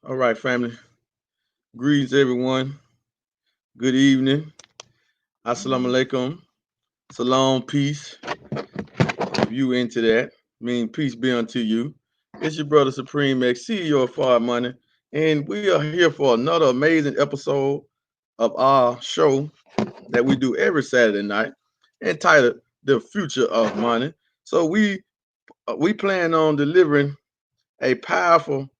All right, family. Greetings, everyone. Good evening. Assalamu alaikum. Salam, peace. If you into that, mean peace be unto you. It's your brother Supreme X, CEO of FardMoney, and we are here for another amazing episode of our show that we do every Saturday night, entitled "The Future of Money." So we plan on delivering a powerful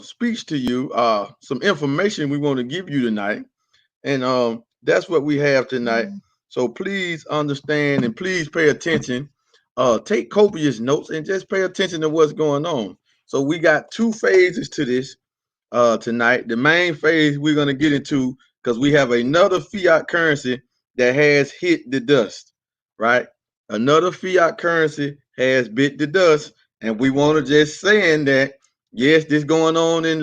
speech to you, some information we want to give you tonight. And that's what we have tonight. So please understand and please pay attention. Take copious notes and just pay attention to what's going on. So we got two phases to this tonight. The main phase we're going to get into because we have another fiat currency that has hit the dust, right? Another fiat currency has bit the dust, and we want to just saying that yes, this going on in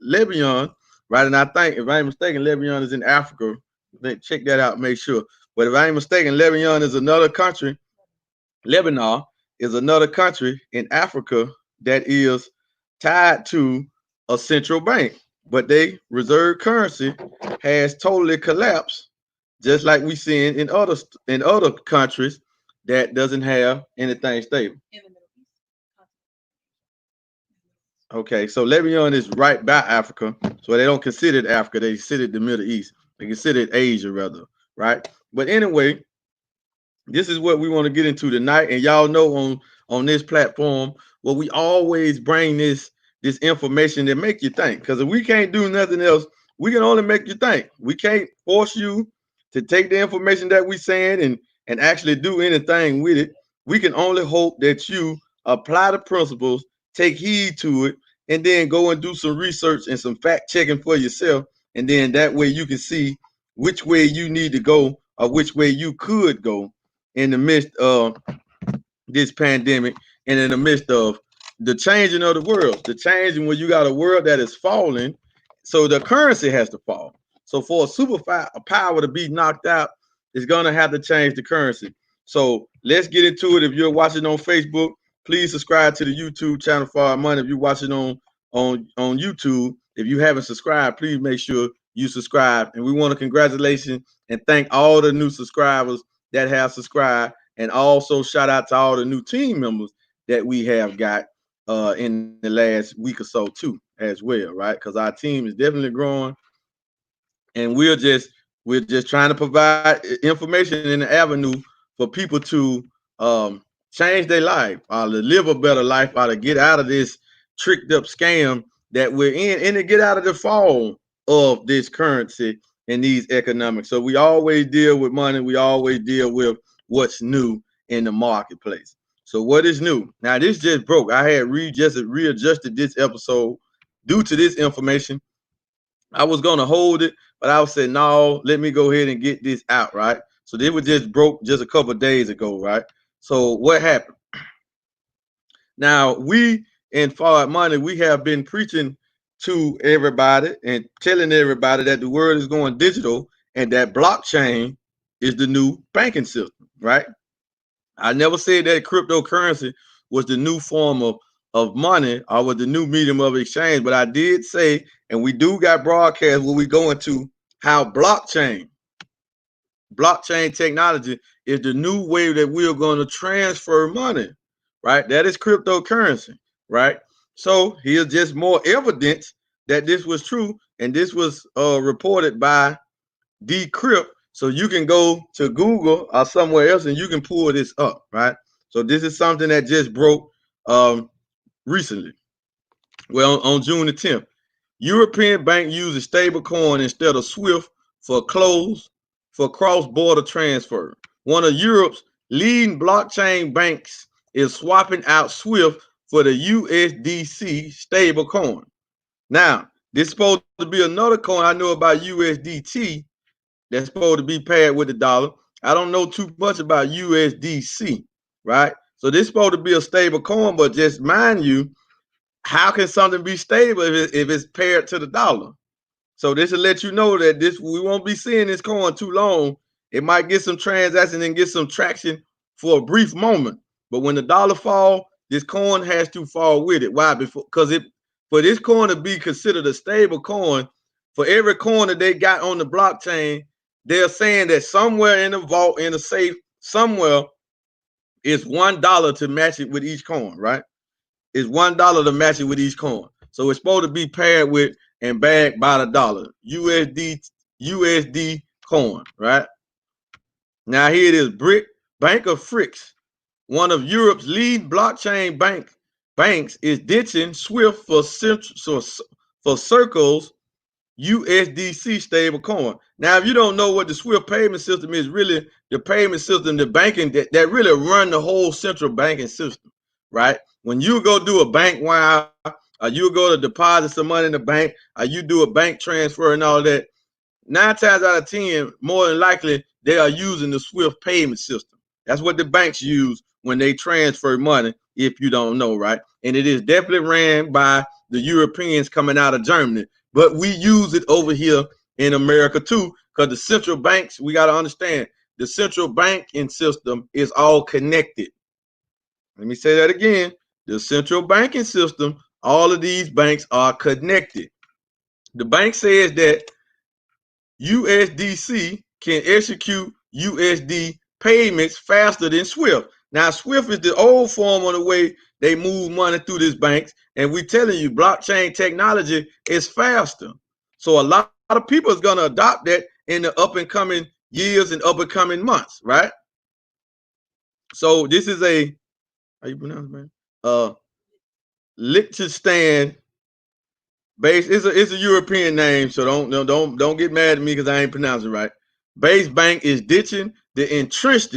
Lebanon, right? And I think if I ain't mistaken, Lebanon is in Africa. Check that out, make sure. But if I ain't mistaken, Lebanon is another country. Lebanon is another country in Africa that is tied to a central bank, but they reserve currency has totally collapsed, just like we seeing in other countries that doesn't have anything stable. Okay, so Lebanon is right by Africa, so they don't consider it Africa. They consider it the Middle East. They consider it Asia, rather, right? But anyway, this is what we want to get into tonight, and y'all know on this platform, well, we always bring this information that make you think. Because if we can't do nothing else, we can only make you think. We can't force you to take the information that we saying and actually do anything with it. We can only hope that you apply the principles, take heed to it, and then go and do some research and some fact checking for yourself, and then that way you can see which way you need to go or which way you could go in the midst of this pandemic and in the midst of the changing of the world, the changing when you got a world that is falling, so the currency has to fall. So for a power to be knocked out, it's gonna have to change the currency. So let's get into it. If you're watching on Facebook, please subscribe to the YouTube channel for money. If you're watching on YouTube, if you haven't subscribed, please make sure you subscribe. And we want to congratulate and thank all the new subscribers that have subscribed, and also shout out to all the new team members that we have got in the last week or so too, as well, right? Because our team is definitely growing, and we're just trying to provide information in the avenue for people to change their life, or to live a better life, or to get out of this tricked up scam that we're in, and to get out of the fall of this currency and these economics. So we always deal with money. We always deal with what's new in the marketplace. So what is new? Now this just broke. I had readjusted this episode due to this information. I was gonna hold it, but I was saying no, let me go ahead and get this out, right? So this was just broke just a couple of days ago, right? So what happened? Now we in Forward Money, we have been preaching to everybody and telling everybody that the world is going digital and that blockchain is the new banking system, right? I never said that cryptocurrency was the new form of money or was the new medium of exchange, but I did say, and we do got broadcast where we go into how blockchain technology is the new way that we are going to transfer money, right? That is cryptocurrency, right? So here's just more evidence that this was true, and this was reported by Decrypt. So you can go to Google or somewhere else and you can pull this up, right? So this is something that just broke recently. Well, on June the 10th, European bank uses stablecoin instead of SWIFT for cross-border transfer. One of Europe's leading blockchain banks is swapping out SWIFT for the USDC stablecoin. Now, this is supposed to be another coin. I know about USDT that's supposed to be paired with the dollar. I don't know too much about USDC, right? So this is supposed to be a stable coin, but just mind you, how can something be stable if it's paired to the dollar? So this will let you know that this we won't be seeing this coin too long. It might get some transaction and get some traction for a brief moment, but when the dollar fall, this coin has to fall with it. Why? Because it for this coin to be considered a stable coin, for every coin that they got on the blockchain, they're saying that somewhere in the vault, in the safe, somewhere is $1 to match it with each coin, right? It's $1 to match it with each coin. So it's supposed to be paired with and backed by the dollar. USD coin, right? Now here it is. Bank of Fricks, one of Europe's leading blockchain banks, is ditching Swift for Circle's USDC stable coin. Now, if you don't know what the Swift payment system is, really the payment system, the banking that really run the whole central banking system, right? When you go do a bank wire, or you go to deposit some money in the bank, or you do a bank transfer and all that, 9 times out of 10, more than likely, they are using the Swift payment system. That's what the banks use when they transfer money, if you don't know, right? And it is definitely ran by the Europeans coming out of Germany. But we use it over here in America too, because the central banks, we got to understand, the central banking system is all connected. Let me say that again. The central banking system, all of these banks are connected. The bank says that USDC can execute USD payments faster than Swift. Now, Swift is the old form of the way they move money through these banks, and we telling you blockchain technology is faster. So a lot of people is going to adopt that in the up and coming years and up and coming months, right? So this is a, how you pronounce it, man? Liechtenstein base. It's a European name, so don't get mad at me because I ain't pronouncing it right. Base bank is ditching the entrenched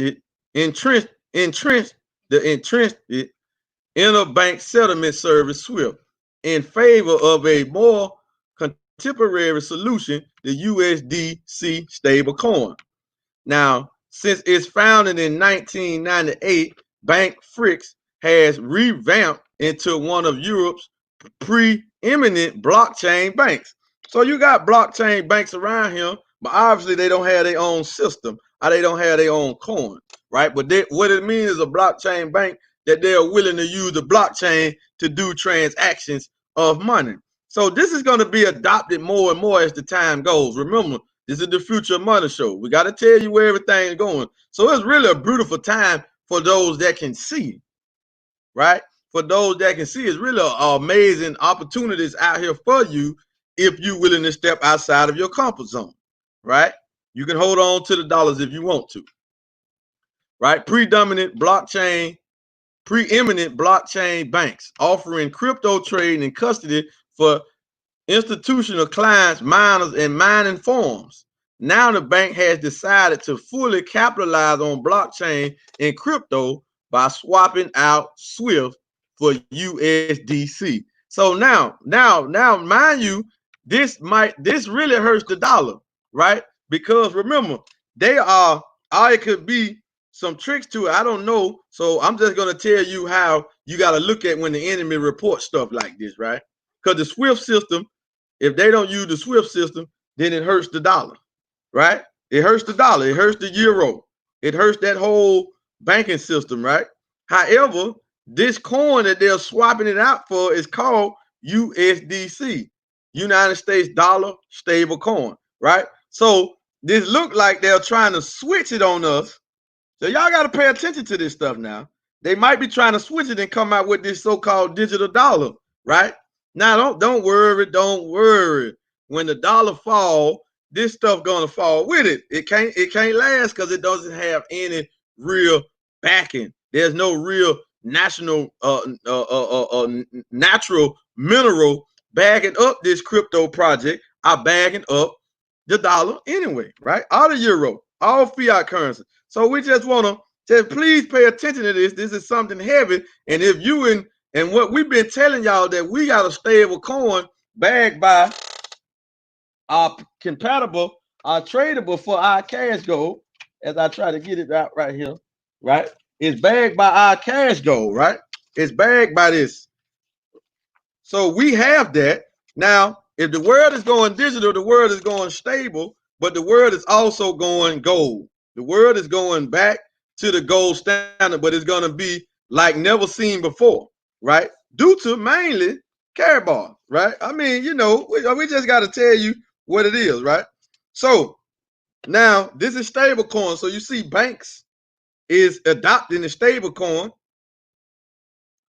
interbank settlement service SWIFT in favor of a more contemporary solution, the USDC stablecoin. Now, since its founding in 1998, Bank Fricks has revamped into one of Europe's preeminent blockchain banks. So you got blockchain banks around here, but obviously they don't have their own system or they don't have their own coin, right? But what it means is a blockchain bank that they are willing to use the blockchain to do transactions of money. So this is going to be adopted more and more as the time goes. Remember, this is the Future Money Show. We got to tell you where everything is going. So it's really a beautiful time for those that can see, right? For those that can see, it's really amazing opportunities out here for you if you're willing to step outside of your comfort zone, right? You can hold on to the dollars if you want to, right? Preeminent blockchain banks offering crypto trading and custody for institutional clients, miners, and mining farms. Now the bank has decided to fully capitalize on blockchain and crypto by swapping out SWIFT for USDC. So now, mind you, this really hurts the dollar, right? Because remember, it could be some tricks to it. I don't know. So I'm just gonna tell you how you got to look at when the enemy reports stuff like this, right? Because the SWIFT system, if they don't use the SWIFT system, then it hurts the dollar, right? It hurts the dollar. It hurts the euro. It hurts that whole banking system, right? However, this coin that they're swapping it out for is called USDC, United States Dollar Stable Coin, right? So this look like they're trying to switch it on us. So y'all got to pay attention to this stuff now. They might be trying to switch it and come out with this so-called digital dollar, right? Now don't worry. When the dollar fall, this stuff gonna fall with it. It can't last because it doesn't have any real backing. There's no real natural mineral bagging up this crypto project. Are bagging up the dollar anyway, right? All the euro, all fiat currency. So we just want to please pay attention to this. This is something heavy. And if you and what we've been telling y'all that we got a stable coin bagged by our compatible, our tradable for our cash gold, as I try to get it out right here, right? It's bagged by our cash gold, right? It's bagged by this. So we have that. Now, if the world is going digital, the world is going stable, but the world is also going gold. The world is going back to the gold standard, but it's going to be like never seen before, right? Due to mainly carry bar. right? I mean, you know, we just got to tell you what it is, right? So now this is stable coin. So you see banks is adopting the stable coin,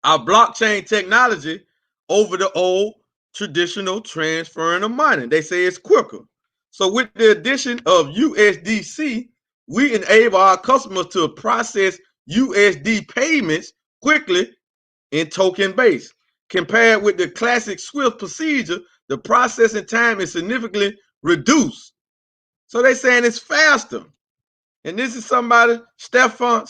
our blockchain technology, over the old traditional transferring of money. They say it's quicker. So with the addition of USDC, we enable our customers to process USD payments quickly in token base. Compared with the classic SWIFT procedure, the processing time is significantly reduced. So they're saying it's faster. And this is somebody, Stefan,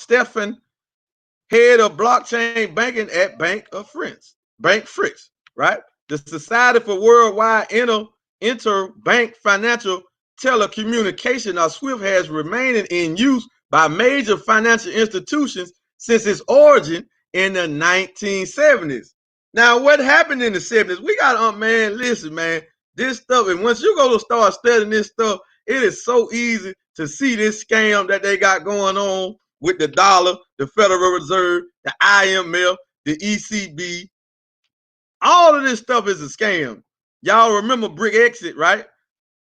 head of blockchain banking at Bank Fritz, right? The Society for Worldwide Interbank Financial Telecommunication, or SWIFT, has remained in use by major financial institutions since its origin in the 1970s. Now, what happened in the 70s? We got, man, listen, man, this stuff, and once you go to start studying this stuff, it is so easy to see this scam that they got going on with the dollar, the Federal Reserve, the IMF, the ECB. All of this stuff is a scam. Y'all remember Brexit, right?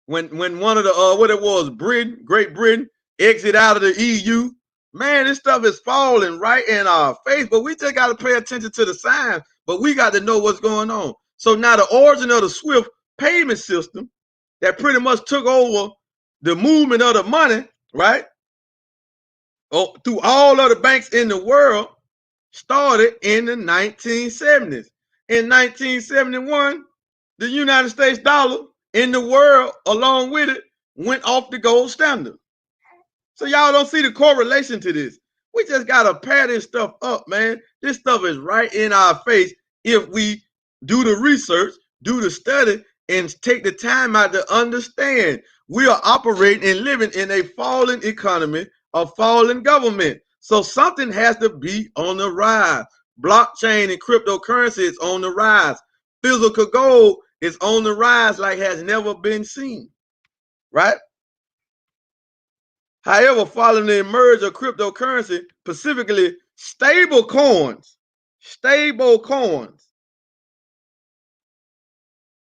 When one of the what it was, Great Britain, exit out of the EU. Man, this stuff is falling right in our face, but we just got to pay attention to the signs. But we got to know what's going on. So now the origin of the SWIFT payment system that pretty much took over the movement of the money, right? Through all of the banks in the world, started in the 1970s. In 1971, the United States dollar in the world, along with it, went off the gold standard. So y'all don't see the correlation to this. We just gotta pair this stuff up, man. This stuff is right in our face if we do the research, do the study, and take the time out to understand we are operating and living in a falling economy, a falling government. So something has to be on the rise. Blockchain and cryptocurrency is on the rise. Physical gold is on the rise like has never been seen, right? However, following the emergence of cryptocurrency, specifically stable coins,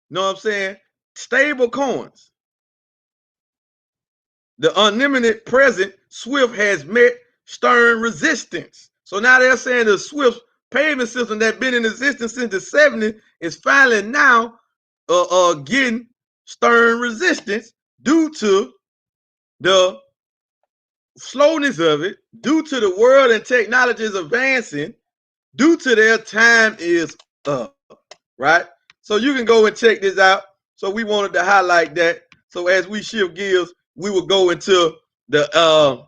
know what I'm saying? Stable coins. The unlimited present SWIFT has met stern resistance. So now they're saying the SWIFT payment system that's been in existence since the 70s is finally now getting stern resistance due to the slowness of it, due to the world and technology is advancing, due to their time is up, right? So you can go and check this out. So we wanted to highlight that. So as we shift gears, we will go into the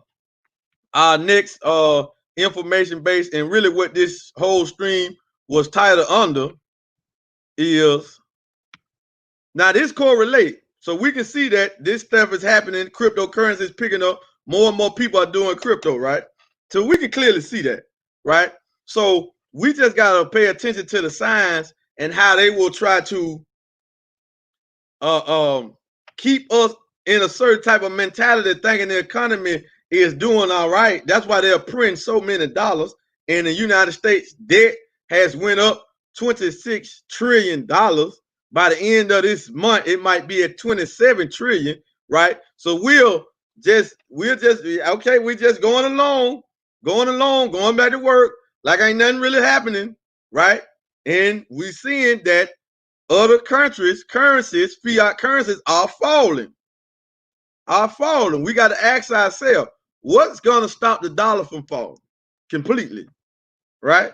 our next information base, and really what this whole stream was titled under is, now this correlate. So we can see that this stuff is happening. Cryptocurrency is picking up. More and more people are doing crypto, right? So we can clearly see that, right? So we just got to pay attention to the signs and how they will try to keep us in a certain type of mentality, thinking the economy is doing all right. That's why they're printing so many dollars. And the United States debt has went up $26 trillion. By the end of this month, it might be at 27 trillion, right? So we're just okay, we're just going along, going back to work like ain't nothing really happening, right? And we seeing that other countries, currencies, fiat currencies are falling. We got to ask ourselves, what's going to stop the dollar from falling completely, right?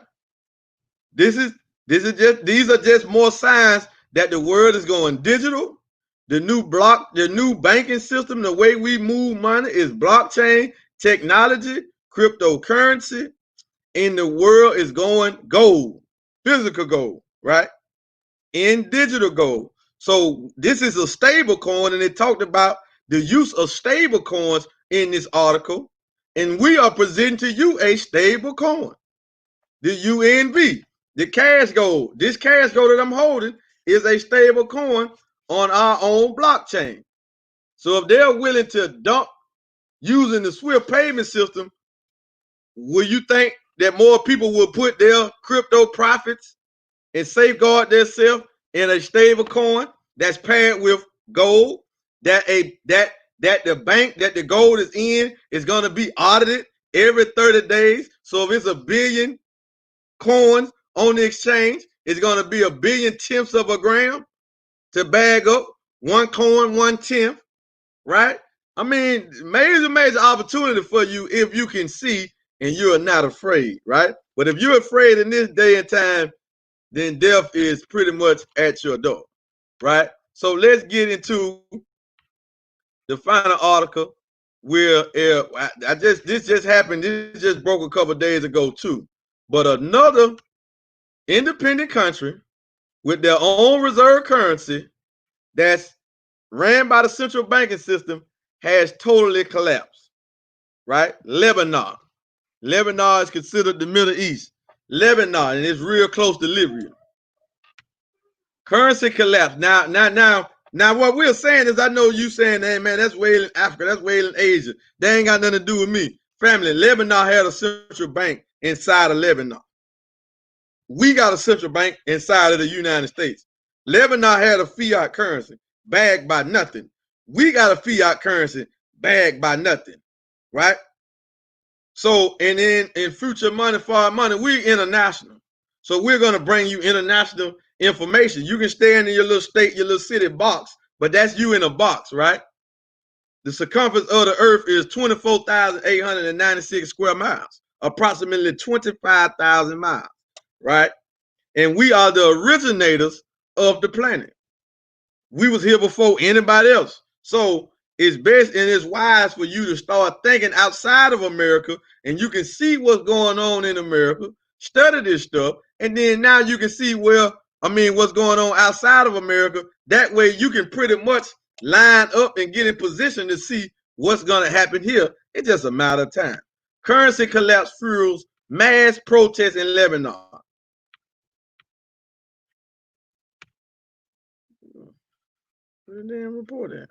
These are just more signs that the world is going digital. The new banking system, the way we move money is blockchain technology, cryptocurrency, and the world is going gold, physical gold, right? In digital gold. So this is a stable coin, and it talked about the use of stable coins in this article. And we are presenting to you a stable coin, the UNV, the cash gold. This cash gold that I'm holding is a stable coin on our own blockchain. So if they're willing to dump using the SWIFT payment system, will you think that more people will put their crypto profits and safeguard themselves in a stable coin that's paired with gold, that the bank that the gold is in is going to be audited every 30 days. So if it's a billion coins on the exchange, it's going to be a billion tenths of a gram to bag up one coin, 1/10, right? I mean, major opportunity for you if you can see and you are not afraid, right? But if you're afraid in this day and time, then death is pretty much at your door, right? So let's get into the final article where this just happened. This just broke a couple days ago too. But another independent country with their own reserve currency that's ran by the central banking system has totally collapsed, right? Lebanon. Lebanon is considered the Middle East. Lebanon, and it's real close to Libya. Currency collapse. Now, what we're saying is, I know you saying, hey, man, that's way in Africa, that's way in Asia. They ain't got nothing to do with me. Family, Lebanon had a central bank inside of Lebanon. We got a central bank inside of the United States. Lebanon had a fiat currency backed by nothing. We got a fiat currency backed by nothing, right? So, and then in future money, FardMoney, we're international. So we're going to bring you international information. You can stay in your little state, your little city box, but that's you in a box, right? The circumference of the earth is 24,896 square miles, approximately 25,000 miles, right? And we are the originators of the planet. We was here before anybody else. So it's best and it's wise for you to start thinking outside of America, and you can see what's going on in America, study this stuff, and then now you can see what's going on outside of America. That way you can pretty much line up and get in position to see what's going to happen here. It's just a matter of time. Currency collapse fuels mass protests in Lebanon. Where the damn report at?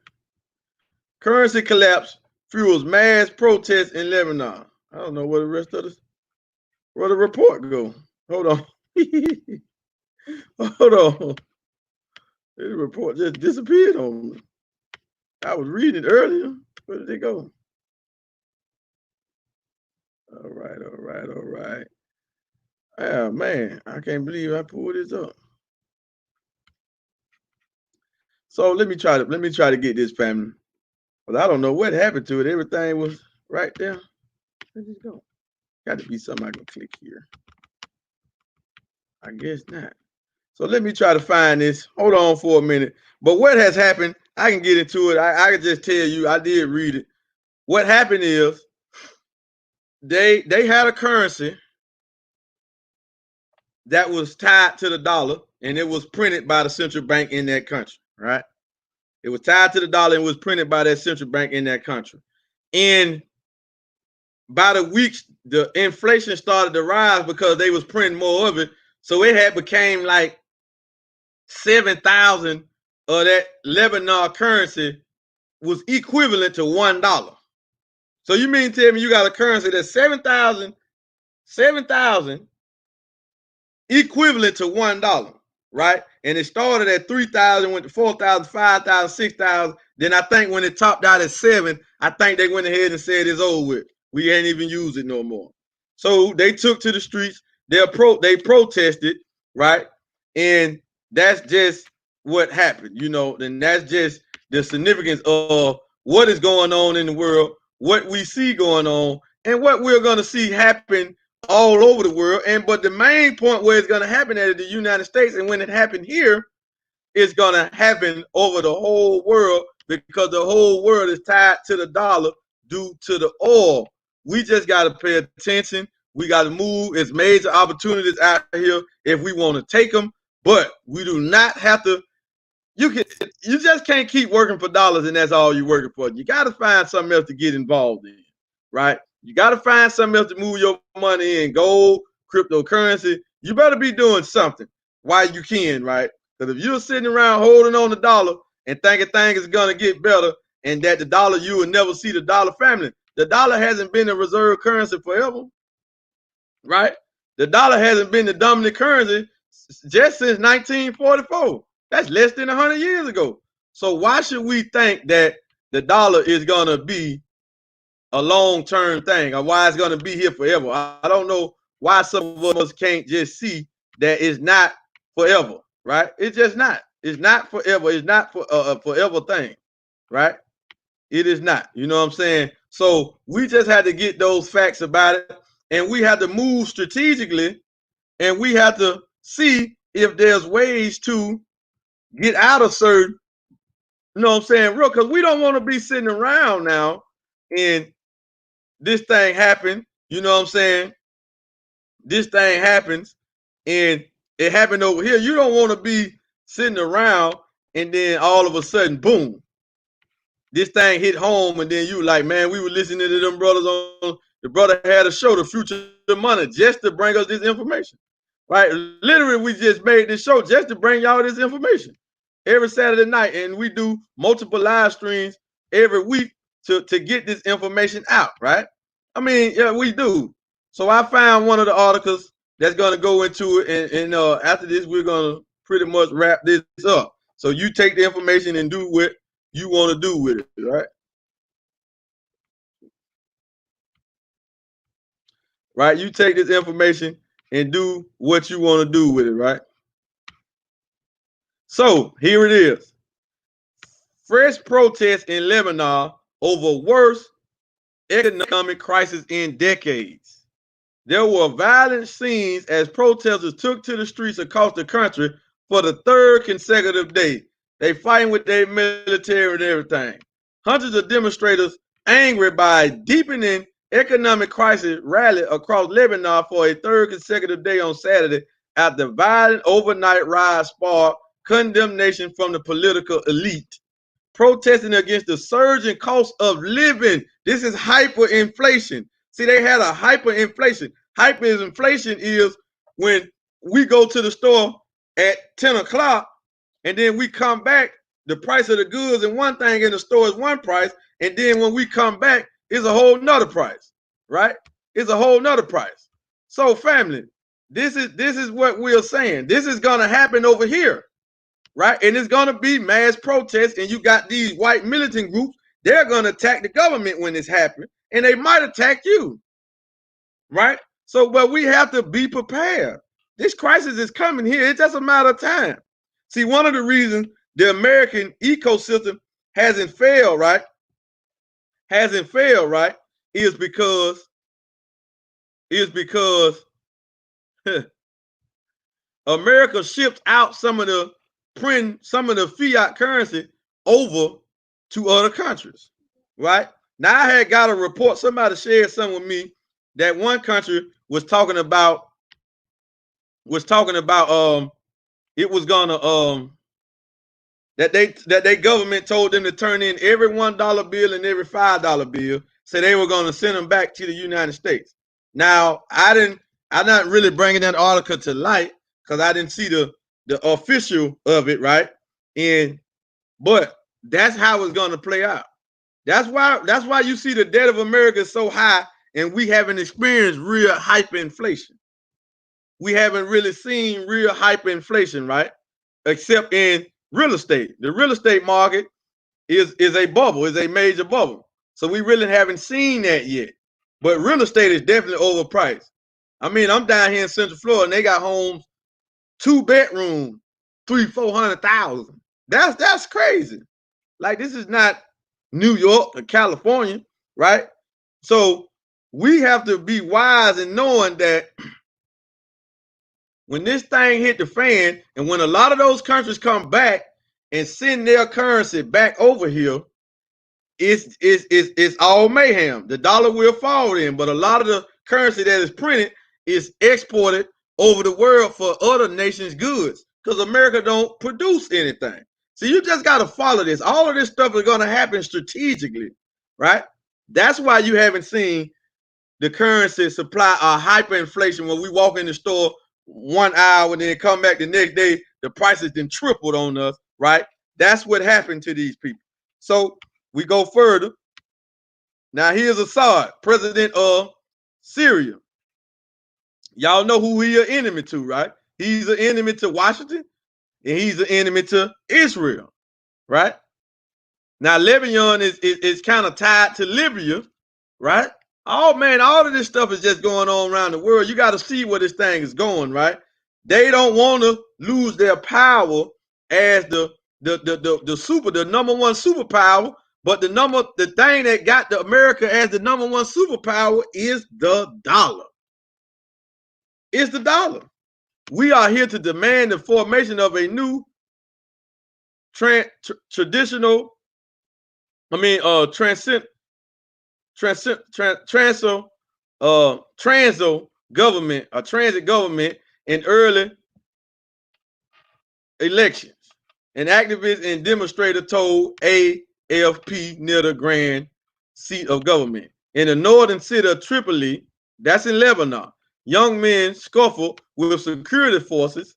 Currency collapse fuels mass protests in Lebanon. I don't know where the rest of where the report go. Hold on. Hold on. The report just disappeared on me. I was reading it earlier. Where did it go? All right. Oh man, I can't believe I pulled this up. So let me try to get this, family. But I don't know what happened to it. Everything was right there. Where did it go? Got to be something I can click here. I guess not. So let me try to find this. Hold on for a minute. But what has happened, I can get into it. I can just tell you, I did read it. What happened is they had a currency that was tied to the dollar, and it was printed by the central bank in that country, right? It was tied to the dollar and was printed by that central bank in that country. And by the weeks, the inflation started to rise because they was printing more of it. So it had became like 7,000 of that Lebanon currency was equivalent to $1. So you mean tell me you got a currency that's 7,000 equivalent to $1, right? And it started at 3,000, went to 4,000, 5,000, 6,000. Then I think when it topped out at 7, I think they went ahead and said it's over with. We ain't even use it no more. So they took to the streets. They protested, right? And that's just what happened, and that's just the significance of what is going on in the world, what we see going on, and what we're going to see happen all over the world. But the main point where it's going to happen at the United States, and when it happened here, it's going to happen over the whole world, because the whole world is tied to the dollar due to the oil. We just got to pay attention. We got to move. It's major opportunities out here if we want to take them, but we do not have to. You just can't keep working for dollars and that's all you're working for. You got to find something else to get involved in, right? You got to find something else to move your money in, gold, cryptocurrency. You better be doing something while you can, right? Because if you're sitting around holding on the dollar and thinking things is going to get better and that the dollar, you will never see the dollar, family. The dollar hasn't been a reserve currency forever, right? The dollar hasn't been the dominant currency just since 1944. That's less than 100 years ago. So why should we think that the dollar is going to be a long-term thing, or why it's going to be here forever? I don't know why some of us can't just see that it's not forever, right? It's just not. It's not forever. It's not for a forever thing, right? It is not. You know what I'm saying? So we just had to get those facts about it, and we had to move strategically, and we have to see if there's ways to get out of certain, you know what I'm saying, real, because we don't want to be sitting around now and this thing happened, you know what I'm saying? This thing happens and it happened over here. You don't want to be sitting around and then all of a sudden, boom, this thing hit home, and then you like, man, we were listening to them brothers on the brother had a show, The Future of Money, just to bring us this information. Right? Literally, we just made this show just to bring y'all this information every Saturday night, and we do multiple live streams every week to get this information out, right? I mean, yeah, we do. So I found one of the articles that's going to go into it, and after this, we're going to pretty much wrap this up. So you take the information and do what you want to do with it, right? Right? You take this information and do what you want to do with it, right? So here it is. Fresh protests in Lebanon over worst economic crisis in decades. There were violent scenes as protesters took to the streets across the country for the third consecutive day. They fighting with their military and everything. Hundreds of demonstrators angry by deepening economic crisis rallied across Lebanon for a third consecutive day on Saturday after violent overnight riots sparked condemnation from the political elite, protesting against the surging cost of living. This is hyperinflation. See, they had a hyperinflation. Hyperinflation is when we go to the store at 10 o'clock and then we come back, the price of the goods and one thing in the store is one price, and then when we come back, it's a whole nother price, right? It's a whole nother price. So, family, this is what we're saying. This is gonna happen over here, right? And it's going to be mass protests, and you got these white militant groups. They're going to attack the government when this happens, and they might attack you, right? So, but we have to be prepared. This crisis is coming here. It's just a matter of time. See, one of the reasons the American ecosystem hasn't failed, right? Hasn't failed, right? Is because America ships out some of the fiat currency over to other countries, right? Now I had got a report, somebody shared something with me that one country was talking about it was gonna that they government told them to turn in every $1 bill and every $5 bill, so they were gonna send them back to the United States. Now I'm not really bringing that article to light because I didn't see the official of it, right? But that's how it's gonna play out. That's why you see the debt of America is so high, and we haven't experienced real hyperinflation. We haven't really seen real hyperinflation, right? Except in real estate. The real estate market is a bubble, is a major bubble. So we really haven't seen that yet. But real estate is definitely overpriced. I mean, I'm down here in Central Florida, and they got homes 2-bedroom, 300,000-400,000. That's crazy. Like, this is not New York or California, right? So we have to be wise in knowing that when this thing hit the fan, and when a lot of those countries come back and send their currency back over here, it's all mayhem. The dollar will fall in, but a lot of the currency that is printed is exported over the world for other nations' goods because America don't produce anything. So you just got to follow this. All of this stuff is going to happen strategically, right? That's why you haven't seen the currency supply hyperinflation when we walk in the store 1 hour and then come back the next day, the prices then tripled on us, right? That's what happened to these people. So we go further. Now here's Assad, president of Syria. Y'all know who he an enemy to, right? He's an enemy to Washington. and he's an enemy to Israel, right? Now Lebanon is kind of tied to Libya, right? Oh man, all of this stuff is just going on around the world. You got to see where this thing is going, right? They don't want to lose their power as the number one superpower, but the thing that got the America as the number one superpower is the dollar. It's the dollar. We are here to demand the formation of a new traditional, transcend transo government, a transit government in early elections. An activist and demonstrator told AFP near the grand seat of government. In the northern city of Tripoli, that's in Lebanon, young men scuffled with security forces.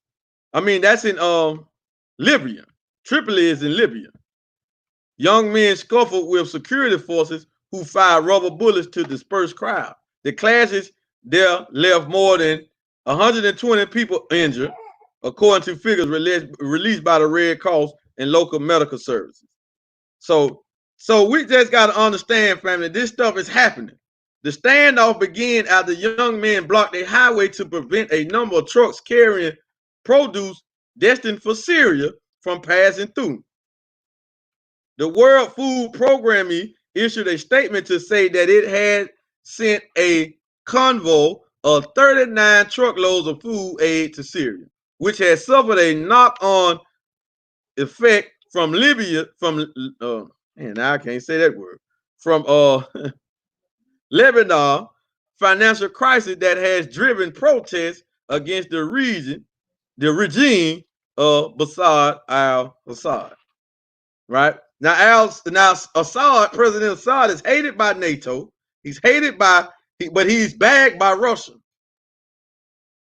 That's in Libya. Tripoli is in Libya. Young men scuffled with security forces who fired rubber bullets to disperse crowd. The clashes there left more than 120 people injured, according to figures released by the Red Cross and local medical services. So we just got to understand, family, this stuff is happening. The standoff began after young men blocked a highway to prevent a number of trucks carrying produce destined for Syria from passing through. The World Food Program issued a statement to say that it had sent a convoy of 39 truckloads of food aid to Syria, which has suffered a knock-on effect from Libya, now I can't say that word, from Lebanon financial crisis that has driven protests against the regime of Bashar al-Assad. Right? Now Assad, President Assad, is hated by NATO. He's hated but he's bagged by Russia.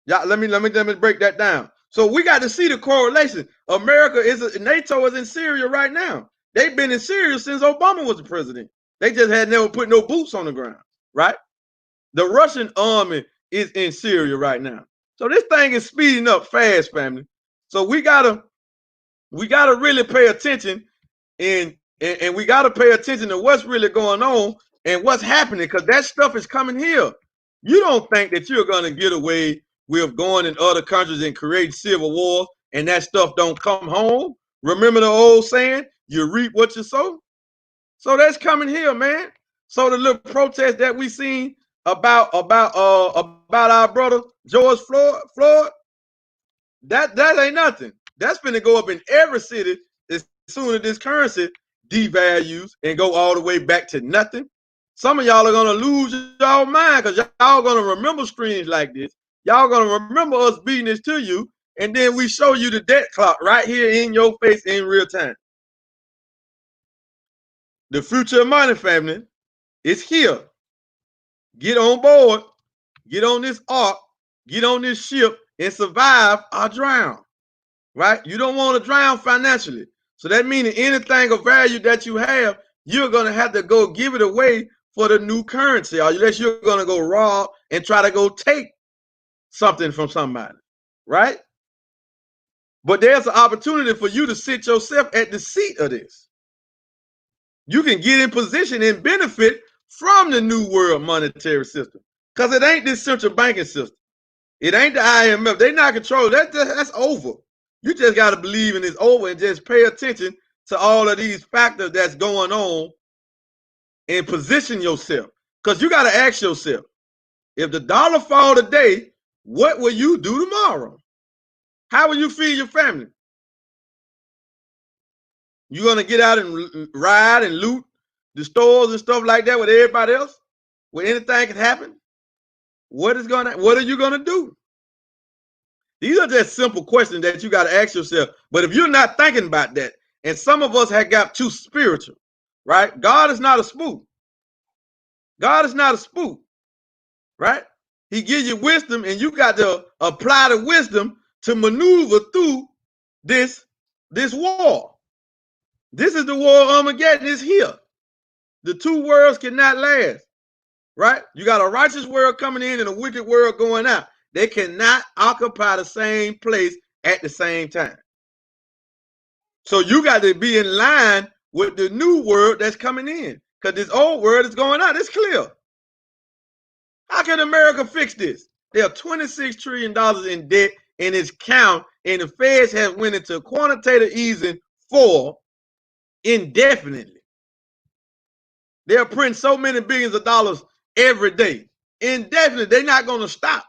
Yeah, let me break that down. So we got to see the correlation. NATO is in Syria right now. They've been in Syria since Obama was the president. They just had never put no boots on the ground, right? The Russian army is in Syria right now. So this thing is speeding up fast, family. So we gotta really pay attention, and we gotta pay attention to what's really going on and what's happening, because that stuff is coming here. You don't think that you're gonna get away with going in other countries and creating civil war and that stuff don't come home? Remember the old saying, you reap what you sow? So that's coming here, man. So the little protest that we seen about our brother George Floyd, that ain't nothing. That's gonna go up in every city as soon as this currency devalues and go all the way back to nothing. Some of y'all are gonna lose y'all mind, because y'all gonna remember streams like this. Y'all gonna remember us beating this to you, and then we show you the debt clock right here in your face in real time. The future of money, family, is here. Get on board, get on this ark, get on this ship, and survive or drown. Right? You don't want to drown financially. So that means anything of value that you have, you're going to have to go give it away for the new currency, or unless you're going to go rob and try to go take something from somebody. Right? But there's an opportunity for you to sit yourself at the seat of this. You can get in position and benefit from the new world monetary system, because it ain't this central banking system. It ain't the IMF. They not control that. That's over. You just got to believe in it's over and just pay attention to all of these factors that's going on and position yourself. Because you got to ask yourself, if the dollar fall today, what will you do tomorrow? How will you feed your family? You going to get out and ride and loot the stores and stuff like that with everybody else, where anything can happen? What are you going to do? These are just simple questions that you got to ask yourself. But if you're not thinking about that, and some of us have got too spiritual, right? God is not a spook. God is not a spook, right? He gives you wisdom, and you got to apply the wisdom to maneuver through this war. This is the war of Armageddon. It's here. The two worlds cannot last, right? You got a righteous world coming in and a wicked world going out. They cannot occupy the same place at the same time. So you got to be in line with the new word that's coming in, because this old word is going out. It's clear. How can America fix this? There are $26 trillion in debt in its count, and the Feds have went into quantitative easing for indefinitely. They're printing so many billions of dollars every day. Indefinitely. They're not going to stop.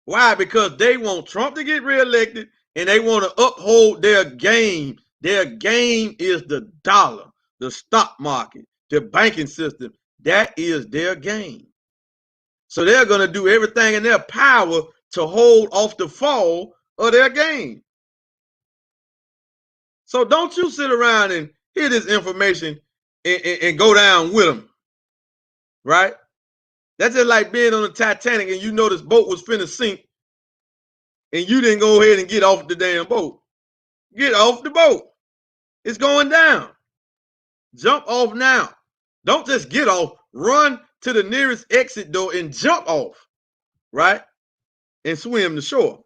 Why? Because they want Trump to get reelected, and they want to uphold their game. Their game is the dollar, the stock market, the banking system. That is their game. So they're going to do everything in their power to hold off the fall of their game. So don't you sit around and hear this information and go down with them, right? That's just like being on the Titanic and you know this boat was finna sink and you didn't go ahead and get off the damn boat. Get off the boat. It's going down. Jump off now. Don't just get off. Run to the nearest exit door and jump off, right? And swim to shore.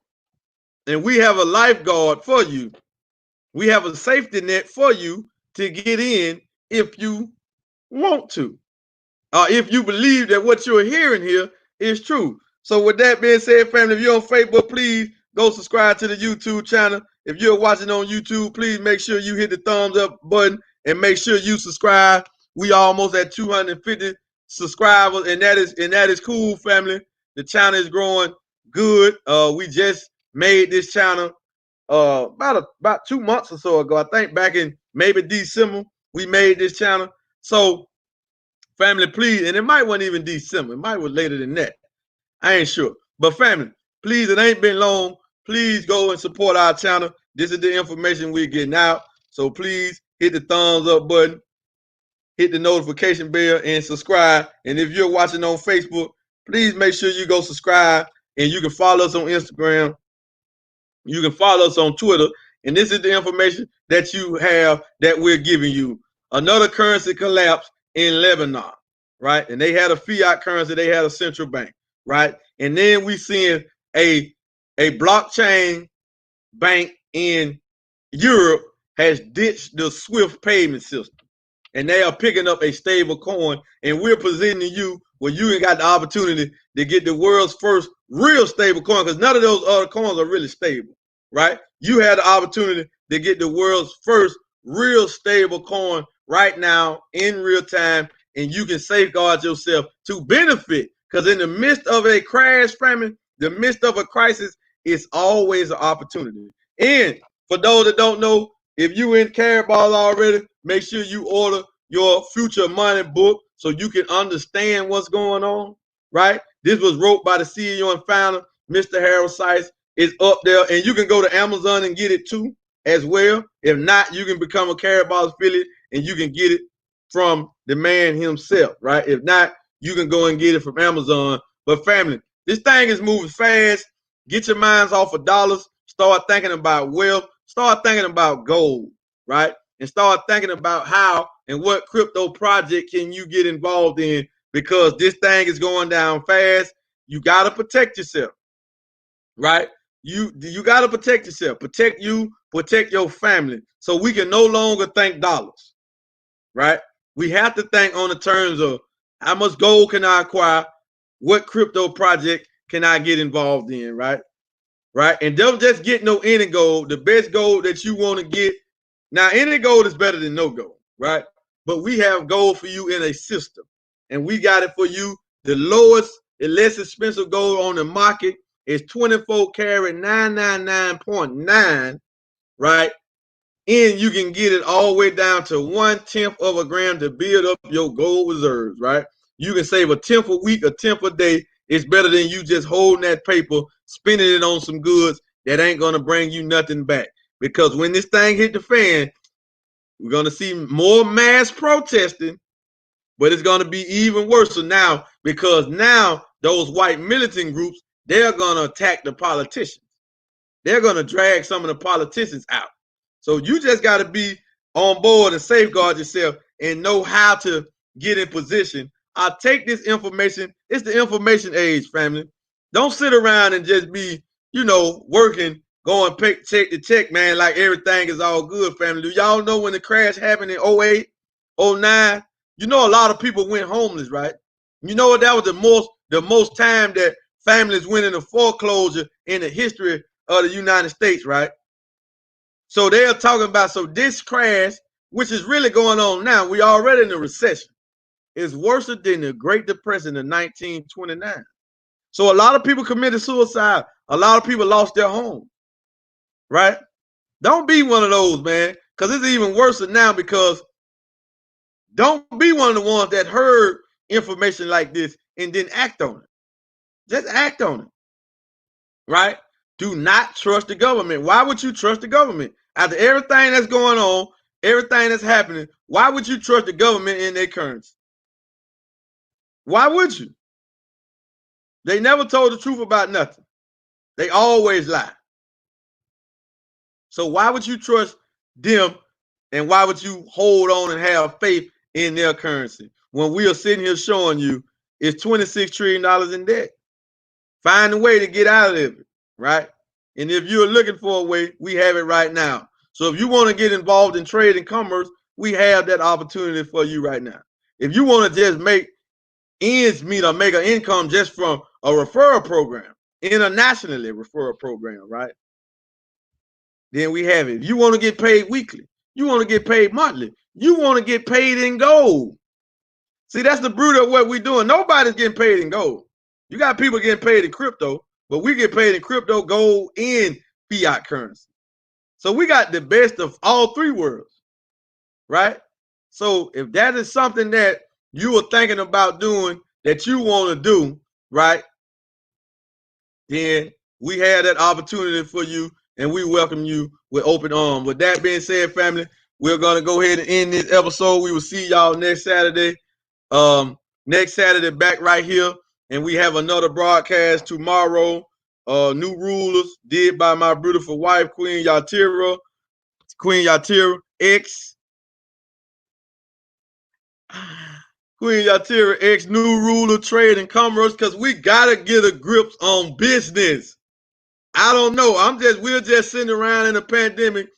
And we have a lifeguard for you. We have a safety net for you to get in if you want to. If you believe that what you're hearing here is true. So with that being said, family, if you're on Facebook, please go subscribe to the YouTube channel. If you're watching on YouTube, please make sure you hit the thumbs up button and make sure you subscribe. We almost at 250 subscribers, and that is cool, family. The channel is growing good. We just made this channel about 2 months or so ago. I think back in maybe December, we made this channel. So family, please, and it might wasn't even December. It might was later than that. I ain't sure. But family, please, it ain't been long. Please go and support our channel. This is the information we're getting out. So please hit the thumbs up button, hit the notification bell, and subscribe. And if you're watching on Facebook, please make sure you go subscribe. And you can follow us on Instagram. You can follow us on Twitter. And this is the information that you have that we're giving you. Another currency collapse in Lebanon, right? And they had a fiat currency, they had a central bank, right? And then we seeing a blockchain bank in Europe has ditched the SWIFT payment system. And they are picking up a stable coin, and we're positioning you where you ain't got the opportunity to get the world's first real stable coin, because none of those other coins are really stable, right? You had the opportunity to get the world's first real stable coin right now in real time, and you can safeguard yourself to benefit, because in the midst of a crash, famine, the midst of a crisis, it's always an opportunity. And for those that don't know, if you in Carabao already, make sure you order your future money book so you can understand what's going on, right? This was wrote by the CEO and founder, Mr. Harold Sykes. It's up there, and you can go to Amazon and get it too as well. If not, you can become a Carabao affiliate and you can get it from the man himself, right? If not, you can go and get it from Amazon. But family, this thing is moving fast. Get your minds off of dollars. Start thinking about wealth. Start thinking about gold, right? And start thinking about how and what crypto project can you get involved in, because this thing is going down fast. You got to protect yourself, right? You got to protect yourself. Protect you, protect your family, so we can no longer think dollars, right? We have to think on the terms of how much gold can I acquire? What crypto project can I get involved in, right? Right? And don't just get no any gold. The best gold that you want to get. Now, any gold is better than no gold, right? But we have gold for you in a system. And we got it for you. The lowest and less expensive gold on the market is 24 karat 999.9, right? And you can get it all the way down to 1/10 of a gram to build up your gold reserves, right? You can save a tenth a week, a tenth a day. It's better than you just holding that paper, spending it on some goods that ain't going to bring you nothing back. Because when this thing hit the fan, we're going to see more mass protesting, but it's going to be even worse now, because now those white militant groups, they're going to attack the politicians. They're going to drag some of the politicians out. So you just got to be on board and safeguard yourself and know how to get in position. I'll take this information. It's the information age, family. Don't sit around and just be, working, go and check the check, man, like everything is all good, family. Do y'all know when the crash happened in 08, 09? You know a lot of people went homeless, right? You know what? That was the most time that families went into foreclosure in the history of the United States, right? So they're talking about, so this crash, which is really going on now, we already in a recession, is worse than the Great Depression in 1929. So a lot of people committed suicide. A lot of people lost their home, right? Don't be one of those, man, because it's even worse now, because don't be one of the ones that heard information like this and then act on it. Just act on it, right? Do not trust the government. Why would you trust the government? After everything that's going on, everything that's happening, why would you trust the government in their currency? Why would you? They never told the truth about nothing. They always lie. So why would you trust them, and why would you hold on and have faith in their currency when we are sitting here showing you it's $26 trillion in debt? Find a way to get out of it, right? And if you're looking for a way, we have it right now. So if you want to get involved in trade and commerce, we have that opportunity for you right now. If you want to just make ends meet or make an income just from a referral program, internationally referral program, right? Then we have it. If you want to get paid weekly, you want to get paid monthly, you want to get paid in gold. See, that's the brute of what we're doing. Nobody's getting paid in gold. You got people getting paid in crypto, but we get paid in crypto, gold, and fiat currency. So we got the best of all three worlds, right? So if that is something that you are thinking about doing, that you want to do, right, then we have that opportunity for you, and we welcome you with open arms. With that being said, family, we're going to go ahead and end this episode. We will see y'all next Saturday. Next Saturday, back right here, and we have another broadcast tomorrow. New rulers did by my beautiful wife, Queen Yatira X. Queen Yatira X, new ruler, trade and commerce, because we gotta get a grip on business. I don't know. We're just sitting around in a pandemic,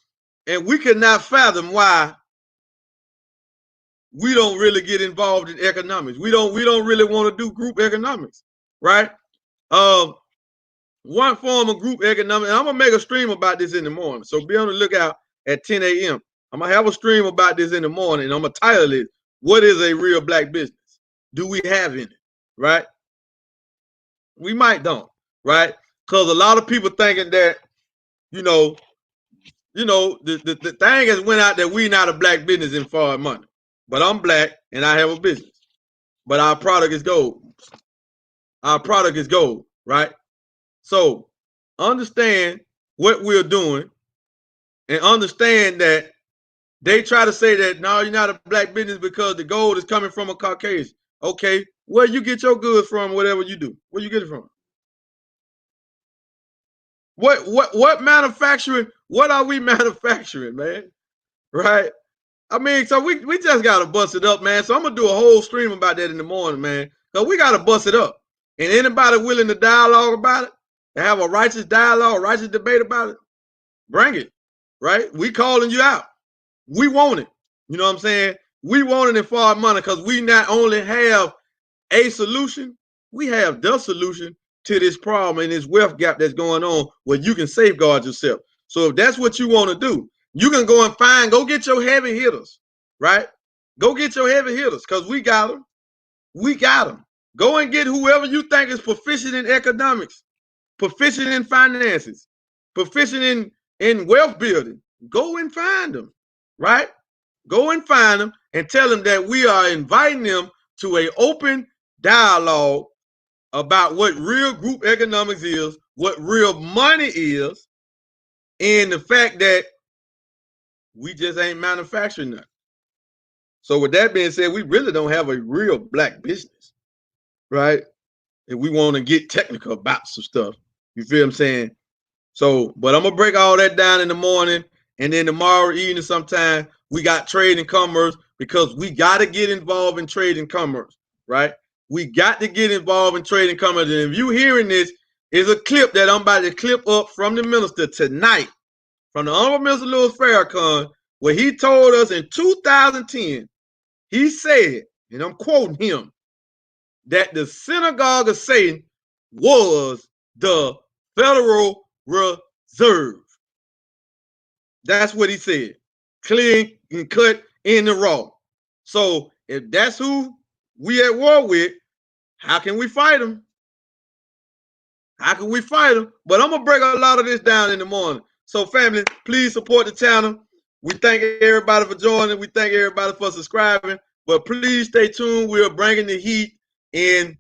and we cannot fathom why we don't really get involved in economics. We don't really want to do group economics, right? One form of group economics, and I'm gonna make a stream about this in the morning. So be on the lookout at 10 a.m. I'm gonna have a stream about this in the morning, and I'm gonna title it, "What is a real black business? Do we have any?" Right? We might don't, right? Because a lot of people thinking that, the thing has went out that we not a black business in FardMoney. But I'm black and I have a business. But our product is gold. Our product is gold, right? So understand what we're doing, and understand that they try to say that, no, you're not a black business because the gold is coming from a Caucasian. Okay, where you get your goods from, whatever you do, where you get it from? What manufacturing? What are we manufacturing, man? Right? I mean, so we just gotta bust it up, man. So I'm gonna do a whole stream about that in the morning, man. Because we gotta bust it up. And anybody willing to dialogue about it and have a righteous dialogue, righteous debate about it, bring it. Right? We calling you out. We want it. You know what I'm saying? We want it in FardMoney, because we not only have a solution, we have the solution to this problem and this wealth gap that's going on, where you can safeguard yourself. So if that's what you want to do, you can go get your heavy hitters, right? Go get your heavy hitters, because we got them. We got them. Go and get whoever you think is proficient in economics, proficient in finances, proficient in wealth building. Go and find them, right? Go and find them and tell them that we are inviting them to an open dialogue about what real group economics is, what real money is, and the fact that we just ain't manufacturing nothing. So with that being said, we really don't have a real black business, right? If we want to get technical about some stuff, you feel what I'm saying? So, but I'm gonna break all that down in the morning, and then tomorrow evening sometime we got trade and commerce, because we got to get involved in trade and commerce, right? We got to get involved in trade and commerce. And if you hearing this, is a clip that I'm about to clip up from the minister tonight, from the Honorable Minister Louis Farrakhan, where he told us in 2010, he said, and I'm quoting him, that the synagogue of Satan was the Federal Reserve. That's what he said. Clear and cut in the raw. So if that's who we at war with, how can we fight them? How can we fight them? But I'm going to break a lot of this down in the morning. So family, please support the channel. We thank everybody for joining. We thank everybody for subscribing. But please stay tuned. We're bringing the heat, and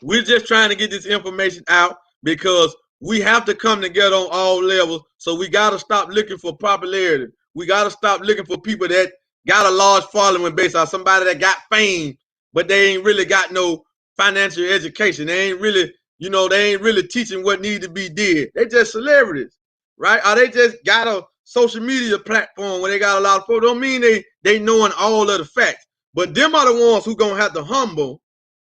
we're just trying to get this information out because we have to come together on all levels. So we got to stop looking for popularity. We got to stop looking for people that got a large following based on somebody that got fame, but they ain't really got no financial education. They ain't really, they ain't really teaching what needs to be did. They just celebrities, right? Or they just got a social media platform where they got a lot of folks. Don't mean they knowing all of the facts, but them are the ones who gonna have to humble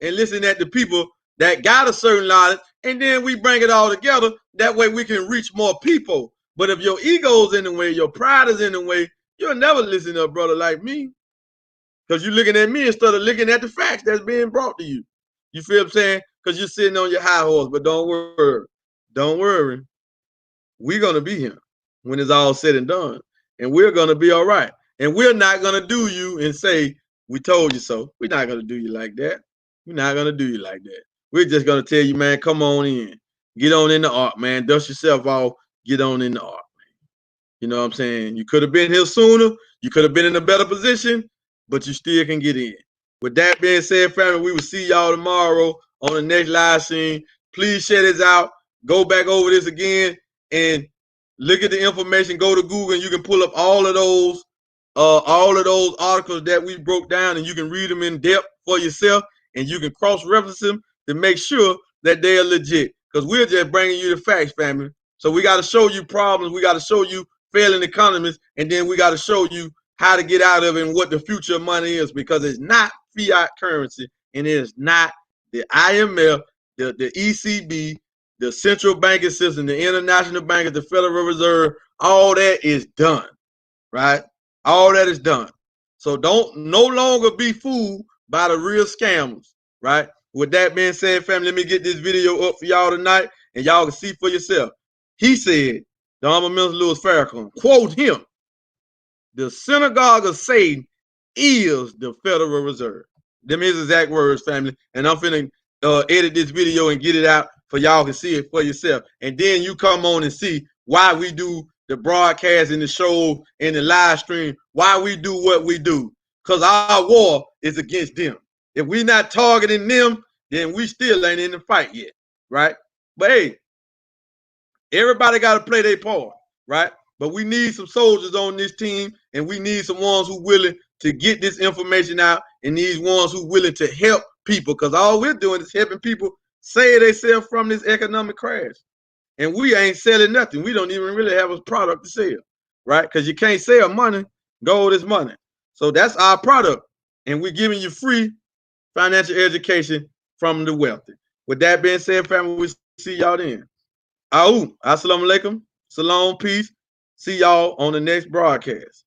and listen at the people that got a certain knowledge, and then we bring it all together. That way we can reach more people. But if your ego's in the way, your pride is in the way, you'll never listen to a brother like me, because you're looking at me instead of looking at the facts that's being brought to you. You feel what I'm saying? Because you're sitting on your high horse. But don't worry. Don't worry. We're going to be here when it's all said and done. And we're going to be all right. And we're not going to do you and say, we told you so. We're not going to do you like that. We're not going to do you like that. We're just going to tell you, man, come on in. Get on in the ark, man. Dust yourself off. Get on in the ark, man. You know what I'm saying? You could have been here sooner. You could have been in a better position, but you still can get in. With that being said, family, we will see y'all tomorrow on the next live stream. Please share this out. Go back over this again and look at the information. Go to Google and you can pull up all of those articles that we broke down, and you can read them in depth for yourself, and you can cross-reference them to make sure that they are legit. Because we're just bringing you the facts, family. So we got to show you problems. We got to show you failing economies, and then we got to show you how to get out of it and what the future of money is, because it's not fiat currency, and it is not the IMF, the ECB, the central banking system, the international bank, the Federal Reserve. All that is done, right? All that is done. So don't no longer be fooled by the real scammers, right? With that being said, family, let me get this video up for y'all tonight, and y'all can see for yourself. He said, the Honorable Minister Louis Farrakhan, quote him, the synagogue of Satan is the Federal Reserve. Them his exact words, family. And I'm finna edit this video and get it out for y'all can see it for yourself. And then you come on and see why we do the broadcast and the show and the live stream, why we do what we do. Because our war is against them. If we're not targeting them, then we still ain't in the fight yet, right? But hey, everybody got to play their part, right? But we need some soldiers on this team, and we need some ones who willing to get this information out, and these ones who willing to help people, because all we're doing is helping people save themselves from this economic crash. And we ain't selling nothing. We don't even really have a product to sell, right? Because you can't sell money. Gold is money. So that's our product. And we're giving you free financial education from the wealthy. With that being said, family, we'll see y'all then. Assalamu alaikum. Salam, peace. See y'all on the next broadcast.